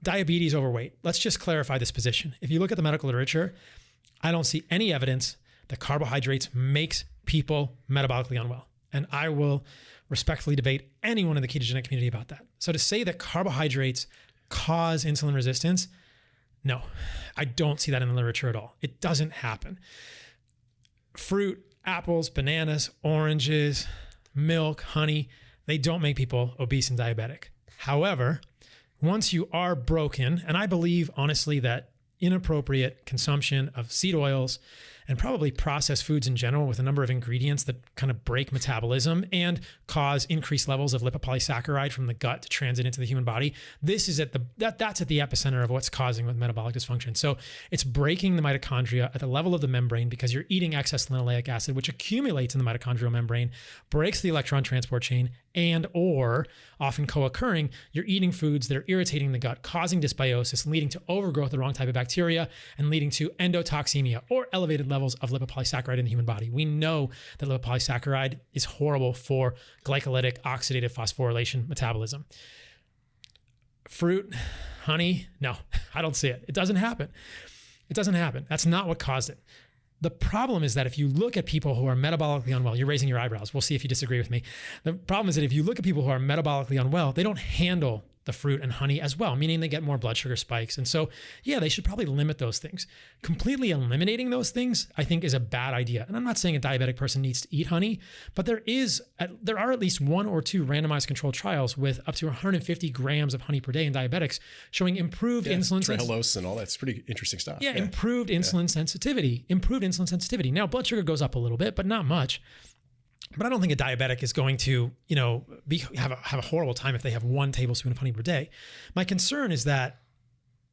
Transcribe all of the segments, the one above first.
diabetes, overweight. Let's just clarify this position. If you look at the medical literature, I don't see any evidence that carbohydrates makes people metabolically unwell. And I will respectfully debate anyone in the ketogenic community about that. So to say that carbohydrates cause insulin resistance, no, I don't see that in the literature at all. It doesn't happen. Fruit, apples, bananas, oranges, milk, honey, they don't make people obese and diabetic. However, once you are broken, and I believe honestly that inappropriate consumption of seed oils and probably processed foods in general with a number of ingredients that kind of break metabolism and cause increased levels of lipopolysaccharide from the gut to transit into the human body. This is that's at the epicenter of what's causing metabolic dysfunction. So it's breaking the mitochondria at the level of the membrane because you're eating excess linoleic acid, which accumulates in the mitochondrial membrane, breaks the electron transport chain, and or often co-occurring, you're eating foods that are irritating the gut, causing dysbiosis, leading to overgrowth of the wrong type of bacteria, and leading to endotoxemia or elevated levels of lipopolysaccharide in the human body. We know that lipopolysaccharide is horrible for glycolytic oxidative phosphorylation metabolism. Fruit, honey, no, I don't see it. It doesn't happen. It doesn't happen. That's not what caused it. The problem is that if you look at people who are metabolically unwell, you're raising your eyebrows. We'll see if you disagree with me. The problem is that if you look at people who are metabolically unwell, they don't handle the fruit and honey as well, meaning they get more blood sugar spikes. And so, yeah, they should probably limit those things. Completely eliminating those things, I think, is a bad idea. And I'm not saying a diabetic person needs to eat honey, but there are at least 1 or 2 randomized controlled trials with up to 150 grams of honey per day in diabetics showing improved insulin trehalose and all that's pretty interesting stuff. Yeah, improved insulin sensitivity. Improved insulin sensitivity. Now, blood sugar goes up a little bit, but not much. But I don't think a diabetic is going to, have a horrible time if they have 1 tablespoon of honey per day. My concern is that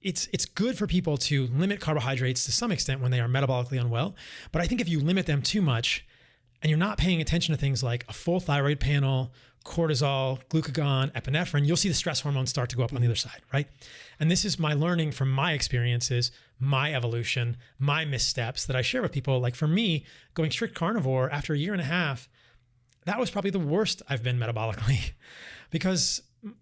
it's good for people to limit carbohydrates to some extent when they are metabolically unwell. But I think if you limit them too much and you're not paying attention to things like a full thyroid panel, cortisol, glucagon, epinephrine, you'll see the stress hormones start to go up on the other side, right? And this is my learning from my experiences, my evolution, my missteps that I share with people. Like for me, going strict carnivore after a year and a half, that was probably the worst I've been metabolically because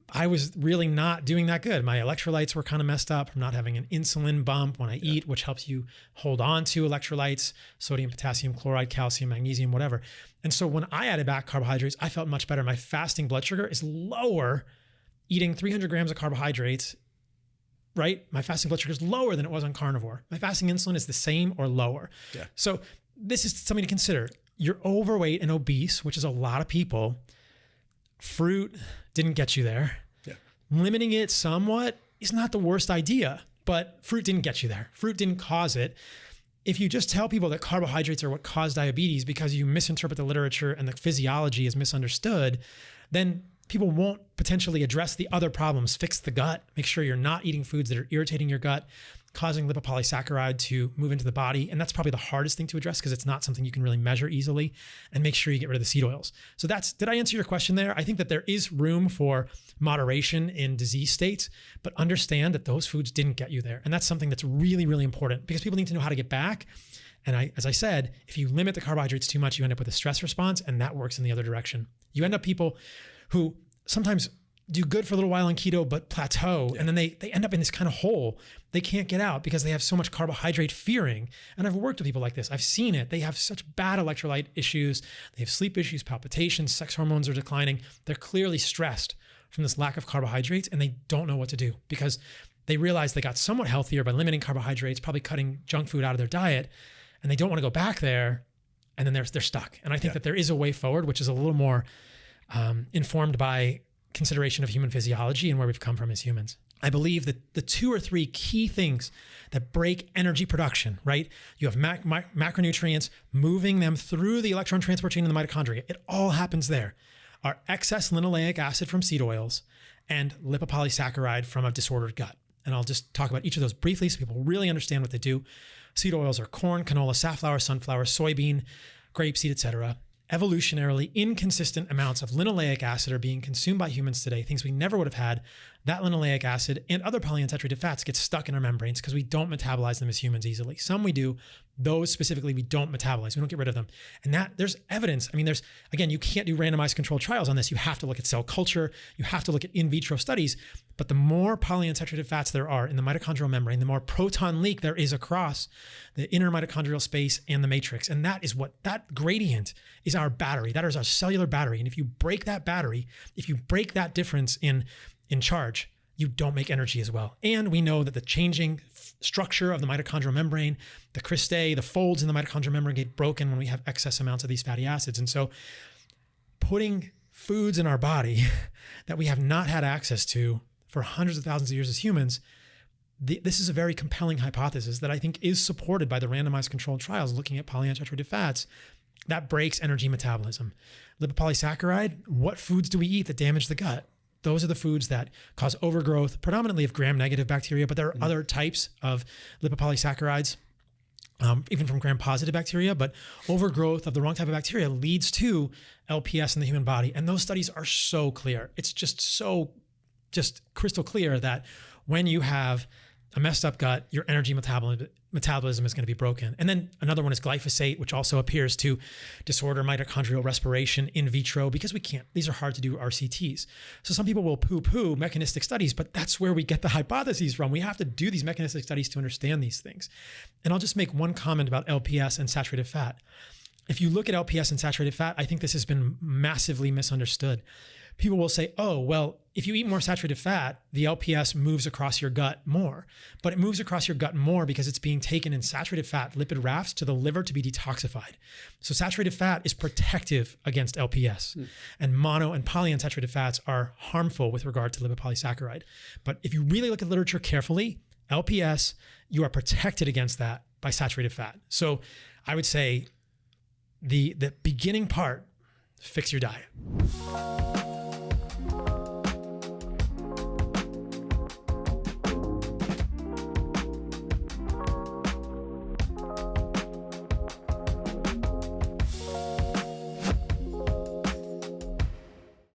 I was really not doing that good. My electrolytes were kind of messed up from not having an insulin bump when I eat, which helps you hold on to electrolytes, sodium, potassium, chloride, calcium, magnesium, whatever. And so when I added back carbohydrates, I felt much better. My fasting blood sugar is lower eating 300 grams of carbohydrates, right? My fasting blood sugar is lower than it was on carnivore. My fasting insulin is the same or lower. Yeah. So this is something to consider. You're overweight and obese, which is a lot of people. Fruit didn't get you there. Yeah. Limiting it somewhat is not the worst idea, but fruit didn't get you there. Fruit didn't cause it. If you just tell people that carbohydrates are what cause diabetes because you misinterpret the literature and the physiology is misunderstood, then people won't potentially address the other problems, fix the gut, make sure you're not eating foods that are irritating your gut, causing lipopolysaccharide to move into the body. And that's probably the hardest thing to address because it's not something you can really measure easily, and make sure you get rid of the seed oils. So did I answer your question there? I think that there is room for moderation in disease states, but understand that those foods didn't get you there. And that's something that's really, really important because people need to know how to get back. And as I said, if you limit the carbohydrates too much, you end up with a stress response, and that works in the other direction. You end up people who sometimes do good for a little while on keto, but plateau. Yeah. And then they end up in this kind of hole they can't get out because they have so much carbohydrate fearing. And I've worked with people like this. I've seen it. They have such bad electrolyte issues. They have sleep issues, palpitations, sex hormones are declining. They're clearly stressed from this lack of carbohydrates, and they don't know what to do because they realize they got somewhat healthier by limiting carbohydrates, probably cutting junk food out of their diet, and they don't want to go back there. And then they're stuck. And I think that there is a way forward, which is a little more informed by consideration of human physiology and where we've come from as humans. I believe that the 2 or 3 key things that break energy production, right? You have macronutrients moving them through the electron transport chain in the mitochondria. It all happens there. Are excess linoleic acid from seed oils and lipopolysaccharide from a disordered gut. And I'll just talk about each of those briefly so people really understand what they do. Seed oils are corn, canola, safflower, sunflower, soybean, grapeseed, etc. Evolutionarily inconsistent amounts of linoleic acid are being consumed by humans today, things we never would have had that linoleic acid and other polyunsaturated fats get stuck in our membranes because we don't metabolize them as humans easily. Some we do, those specifically we don't metabolize. We don't get rid of them. And that there's evidence. I mean, again, you can't do randomized controlled trials on this. You have to look at cell culture. You have to look at in vitro studies. But the more polyunsaturated fats there are in the mitochondrial membrane, the more proton leak there is across the inner mitochondrial space and the matrix. And that gradient is our battery. That is our cellular battery. And if you break that battery, if you break that difference in charge, you don't make energy as well. And we know that the changing structure of the mitochondrial membrane, the cristae, the folds in the mitochondrial membrane get broken when we have excess amounts of these fatty acids. And so putting foods in our body that we have not had access to for hundreds of thousands of years as humans, this is a very compelling hypothesis that I think is supported by the randomized controlled trials looking at polyunsaturated fats that breaks energy metabolism. Lipopolysaccharide, what foods do we eat that damage the gut? Those are the foods that cause overgrowth, predominantly of gram-negative bacteria, but there are other types of lipopolysaccharides, even from gram-positive bacteria, but overgrowth of the wrong type of bacteria leads to LPS in the human body. And those studies are so clear. It's just crystal clear that when you have a messed up gut, your energy metabolism is going to be broken. And then another one is glyphosate, which also appears to disorder mitochondrial respiration in vitro because these are hard to do RCTs. So some people will poo-poo mechanistic studies, but that's where we get the hypotheses from. We have to do these mechanistic studies to understand these things. And I'll just make one comment about LPS and saturated fat. If you look at LPS and saturated fat, I think this has been massively misunderstood. People will say, oh, well, if you eat more saturated fat, the LPS moves across your gut more. But it moves across your gut more because it's being taken in saturated fat lipid rafts to the liver to be detoxified. So saturated fat is protective against LPS. And mono and polyunsaturated fats are harmful with regard to lipopolysaccharide. But if you really look at literature carefully, LPS, you are protected against that by saturated fat. So I would say the beginning part, fix your diet.